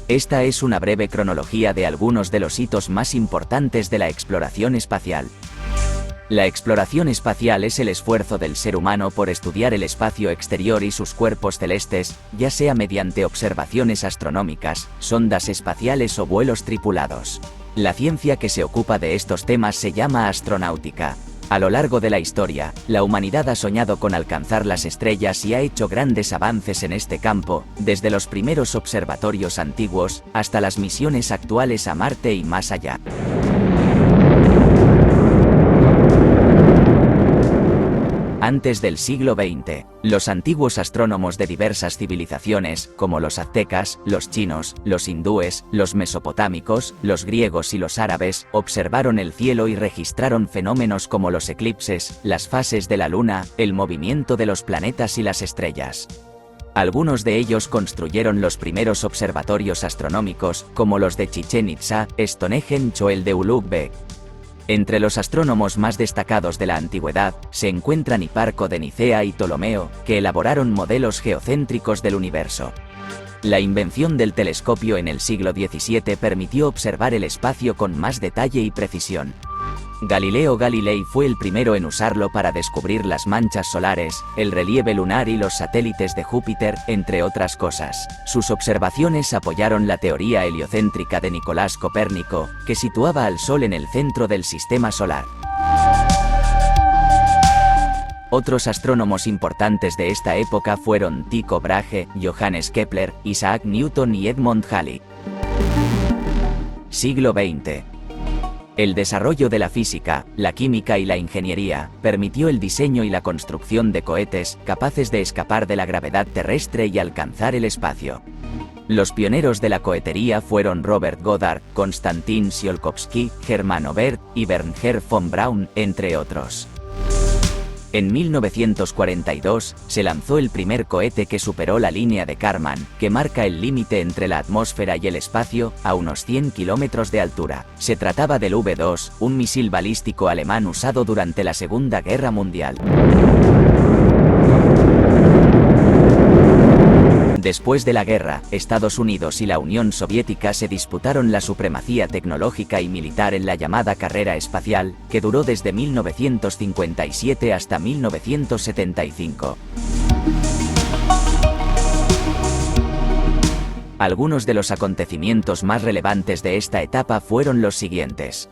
Esta es una breve cronología de algunos de los hitos más importantes de la exploración espacial. La exploración espacial es el esfuerzo del ser humano por estudiar el espacio exterior y sus cuerpos celestes, ya sea mediante observaciones astronómicas, sondas espaciales o vuelos tripulados. La ciencia que se ocupa de estos temas se llama astronáutica. A lo largo de la historia, la humanidad ha soñado con alcanzar las estrellas y ha hecho grandes avances en este campo, desde los primeros observatorios antiguos, hasta las misiones actuales a Marte y más allá. Antes del siglo XX, los antiguos astrónomos de diversas civilizaciones, como los aztecas, los chinos, los hindúes, los mesopotámicos, los griegos y los árabes, observaron el cielo y registraron fenómenos como los eclipses, las fases de la luna, el movimiento de los planetas y las estrellas. Algunos de ellos construyeron los primeros observatorios astronómicos, como los de Chichén Itzá, Stonehenge o el de Ulugh-Beg. Entre los astrónomos más destacados de la antigüedad, se encuentran Hiparco de Nicea y Ptolomeo, que elaboraron modelos geocéntricos del universo. La invención del telescopio en el siglo XVII permitió observar el espacio con más detalle y precisión. Galileo Galilei fue el primero en usarlo para descubrir las manchas solares, el relieve lunar y los satélites de Júpiter, entre otras cosas. Sus observaciones apoyaron la teoría heliocéntrica de Nicolás Copérnico, que situaba al Sol en el centro del sistema solar. Otros astrónomos importantes de esta época fueron Tycho Brahe, Johannes Kepler, Isaac Newton y Edmond Halley. Siglo XX. El desarrollo de la física, la química y la ingeniería permitió el diseño y la construcción de cohetes capaces de escapar de la gravedad terrestre y alcanzar el espacio. Los pioneros de la cohetería fueron Robert Goddard, Konstantin Tsiolkovsky, Hermann Oberth y Wernher von Braun, entre otros. En 1942, se lanzó el primer cohete que superó la línea de Kármán, que marca el límite entre la atmósfera y el espacio, a unos 100 kilómetros de altura. Se trataba del V-2, un misil balístico alemán usado durante la Segunda Guerra Mundial. Después de la guerra, Estados Unidos y la Unión Soviética se disputaron la supremacía tecnológica y militar en la llamada carrera espacial, que duró desde 1957 hasta 1975. Algunos de los acontecimientos más relevantes de esta etapa fueron los siguientes.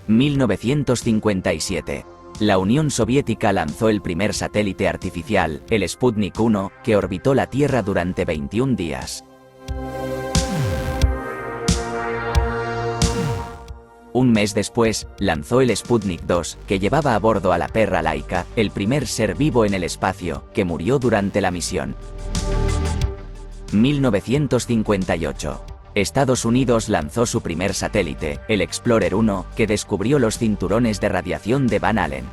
1957. La Unión Soviética lanzó el primer satélite artificial, el Sputnik 1, que orbitó la Tierra durante 21 días. Un mes después, lanzó el Sputnik 2, que llevaba a bordo a la perra Laika, el primer ser vivo en el espacio, que murió durante la misión. 1958. Estados Unidos lanzó su primer satélite, el Explorer 1, que descubrió los cinturones de radiación de Van Allen.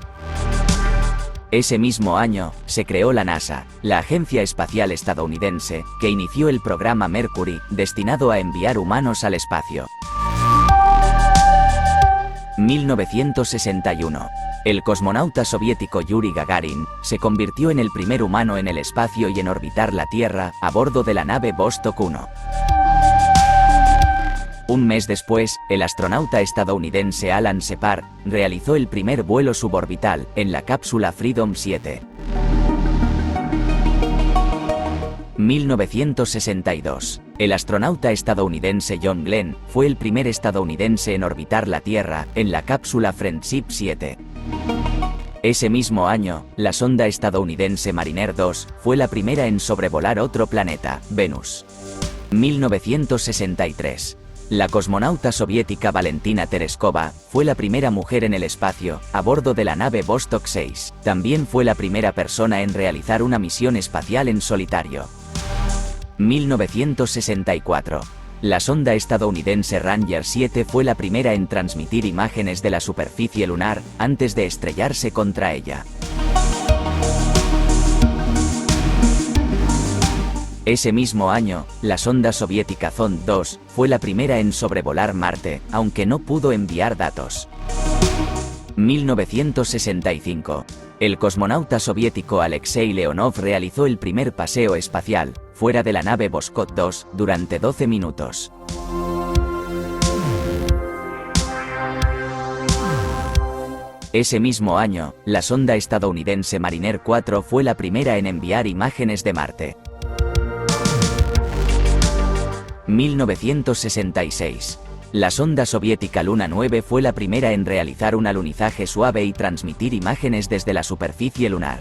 Ese mismo año, se creó la NASA, la agencia espacial estadounidense, que inició el programa Mercury, destinado a enviar humanos al espacio. 1961. El cosmonauta soviético Yuri Gagarin se convirtió en el primer humano en el espacio y en orbitar la Tierra, a bordo de la nave Vostok 1. Un mes después, el astronauta estadounidense Alan Shepard realizó el primer vuelo suborbital, en la cápsula Freedom 7. 1962. El astronauta estadounidense John Glenn fue el primer estadounidense en orbitar la Tierra, en la cápsula Friendship 7. Ese mismo año, la sonda estadounidense Mariner 2 fue la primera en sobrevolar otro planeta, Venus. 1963. La cosmonauta soviética Valentina Tereskova fue la primera mujer en el espacio, a bordo de la nave Vostok 6. También fue la primera persona en realizar una misión espacial en solitario. 1964. La sonda estadounidense Ranger 7 fue la primera en transmitir imágenes de la superficie lunar, antes de estrellarse contra ella. Ese mismo año, la sonda soviética Zond 2 fue la primera en sobrevolar Marte, aunque no pudo enviar datos. 1965. El cosmonauta soviético Alexei Leonov realizó el primer paseo espacial, fuera de la nave Voskhod 2, durante 12 minutos. Ese mismo año, la sonda estadounidense Mariner 4 fue la primera en enviar imágenes de Marte. 1966. La sonda soviética Luna 9 fue la primera en realizar un alunizaje suave y transmitir imágenes desde la superficie lunar.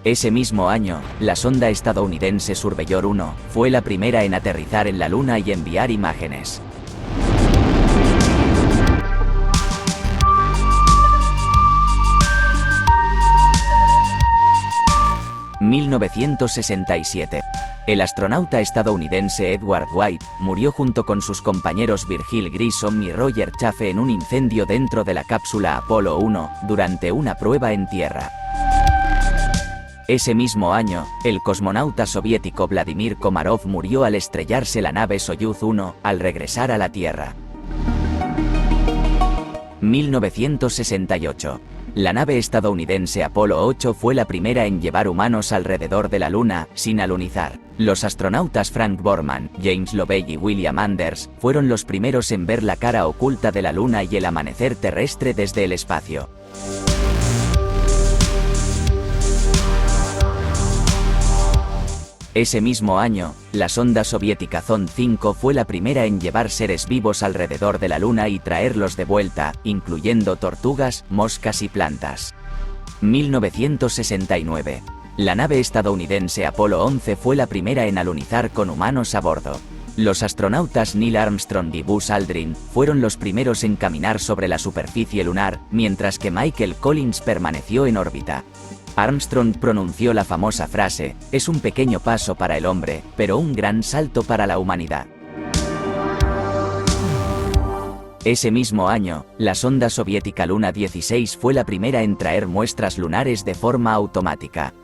Ese mismo año, la sonda estadounidense Surveyor 1 fue la primera en aterrizar en la Luna y enviar imágenes. 1967. El astronauta estadounidense Edward White murió junto con sus compañeros Virgil Grissom y Roger Chaffee en un incendio dentro de la cápsula Apolo 1 durante una prueba en tierra. Ese mismo año, el cosmonauta soviético Vladimir Komarov murió al estrellarse la nave Soyuz 1 al regresar a la Tierra. 1968. La nave estadounidense Apolo 8 fue la primera en llevar humanos alrededor de la Luna, sin alunizar. Los astronautas Frank Borman, James Lovell y William Anders fueron los primeros en ver la cara oculta de la Luna y el amanecer terrestre desde el espacio. Ese mismo año, la sonda soviética Zond 5 fue la primera en llevar seres vivos alrededor de la Luna y traerlos de vuelta, incluyendo tortugas, moscas y plantas. 1969. La nave estadounidense Apolo 11 fue la primera en alunizar con humanos a bordo. Los astronautas Neil Armstrong y Buzz Aldrin fueron los primeros en caminar sobre la superficie lunar, mientras que Michael Collins permaneció en órbita. Armstrong pronunció la famosa frase: "Es un pequeño paso para el hombre, pero un gran salto para la humanidad". Ese mismo año, la sonda soviética Luna 16 fue la primera en traer muestras lunares de forma automática.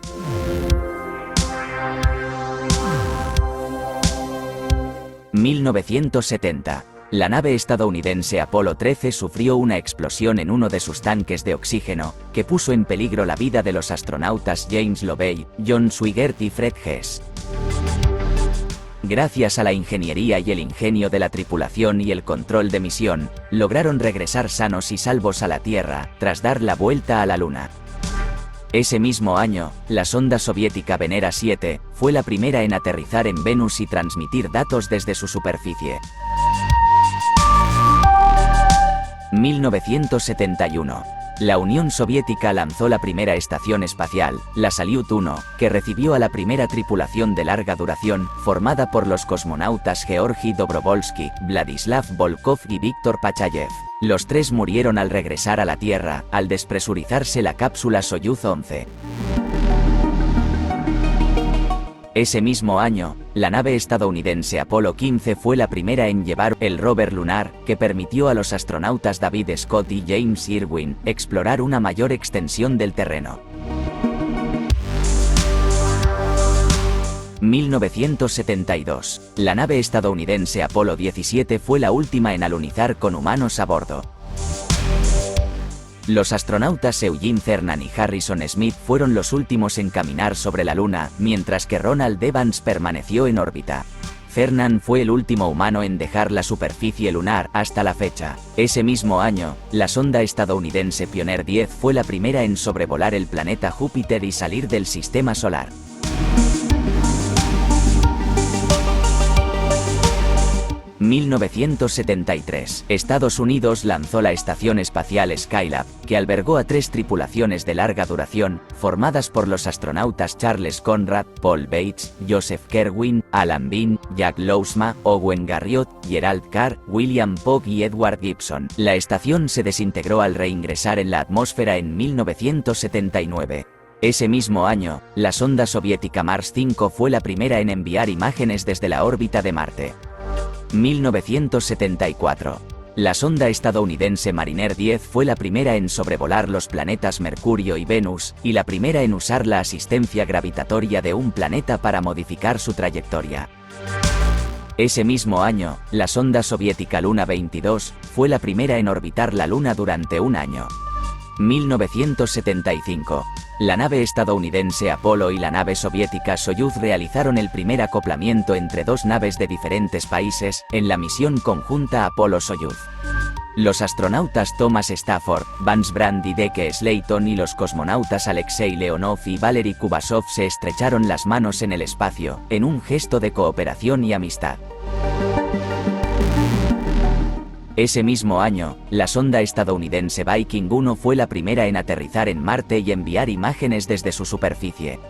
1970. La nave estadounidense Apolo 13 sufrió una explosión en uno de sus tanques de oxígeno, que puso en peligro la vida de los astronautas James Lovell, John Swigert y Fred Hess. Gracias a la ingeniería y el ingenio de la tripulación y el control de misión, lograron regresar sanos y salvos a la Tierra, tras dar la vuelta a la Luna. Ese mismo año, la sonda soviética Venera 7 fue la primera en aterrizar en Venus y transmitir datos desde su superficie. 1971. La Unión Soviética lanzó la primera estación espacial, la Salyut 1, que recibió a la primera tripulación de larga duración, formada por los cosmonautas Georgi Dobrovolsky, Vladislav Volkov y Víctor Pachayev. Los tres murieron al regresar a la Tierra, al despresurizarse la cápsula Soyuz 11. Ese mismo año, la nave estadounidense Apolo 15 fue la primera en llevar el rover lunar, que permitió a los astronautas David Scott y James Irwin explorar una mayor extensión del terreno. 1972. La nave estadounidense Apolo 17 fue la última en alunizar con humanos a bordo. Los astronautas Eugene Cernan y Harrison Smith fueron los últimos en caminar sobre la Luna, mientras que Ronald Evans permaneció en órbita. Cernan fue el último humano en dejar la superficie lunar hasta la fecha. Ese mismo año, la sonda estadounidense Pioneer 10 fue la primera en sobrevolar el planeta Júpiter y salir del sistema solar. 1973. Estados Unidos lanzó la Estación Espacial Skylab, que albergó a 3 tripulaciones de larga duración, formadas por los astronautas Charles Conrad, Paul Bates, Joseph Kerwin, Alan Bean, Jack Lousma, Owen Garriott, Gerald Carr, William Pogge y Edward Gibson. La estación se desintegró al reingresar en la atmósfera en 1979. Ese mismo año, la sonda soviética Mars 5 fue la primera en enviar imágenes desde la órbita de Marte. 1974. La sonda estadounidense Mariner 10 fue la primera en sobrevolar los planetas Mercurio y Venus, y la primera en usar la asistencia gravitatoria de un planeta para modificar su trayectoria. Ese mismo año, la sonda soviética Luna 22 fue la primera en orbitar la Luna durante un año. 1975. La nave estadounidense Apolo y la nave soviética Soyuz realizaron el primer acoplamiento entre dos naves de diferentes países, en la misión conjunta Apolo-Soyuz. Los astronautas Thomas Stafford, Vance Brand y Deke Slayton y los cosmonautas Alexei Leonov y Valery Kubasov se estrecharon las manos en el espacio, en un gesto de cooperación y amistad. Ese mismo año, la sonda estadounidense Viking 1 fue la primera en aterrizar en Marte y enviar imágenes desde su superficie.